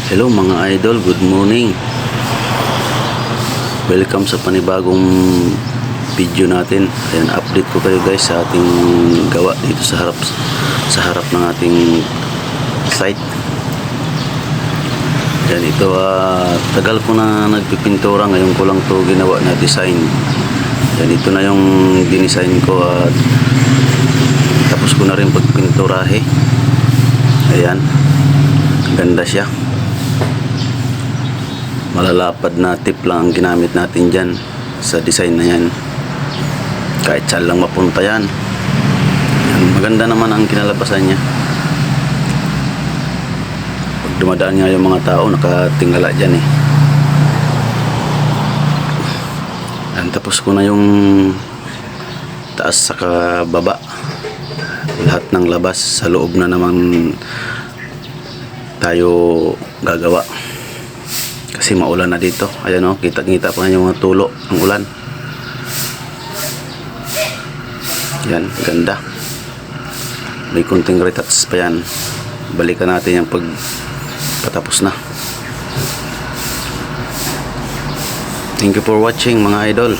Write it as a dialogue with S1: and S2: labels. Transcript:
S1: Hello mga idol, good morning. Welcome sa panibagong video natin. Ayan, update ko kayo guys sa ating gawa dito sa harap ng ating site. Ayan, ito tagal ko na nagpipintura, ngayon ko lang to ginawa na design. Ayan, ito na yung dinesign ko at tapos ko na rin pagpinturahe. Ayan, ganda siya. Malalapad na tip lang ang ginamit natin dyan sa design na yan, kahit saan lang mapunta yan. Maganda naman ang kinalabasan niya. Pag dumadaan nga yung mga tao, nakatingala dyan eh. Tapos ko na yung taas saka baba, lahat ng labas. Sa loob na naman tayo gagawa kasi maulan na dito. Ayan o, kita pa yung mga tulo ng ulan. Yan, ganda. May kunting retouch pa yan. Balikan natin yung pag patapos na. Thank you for watching mga idol.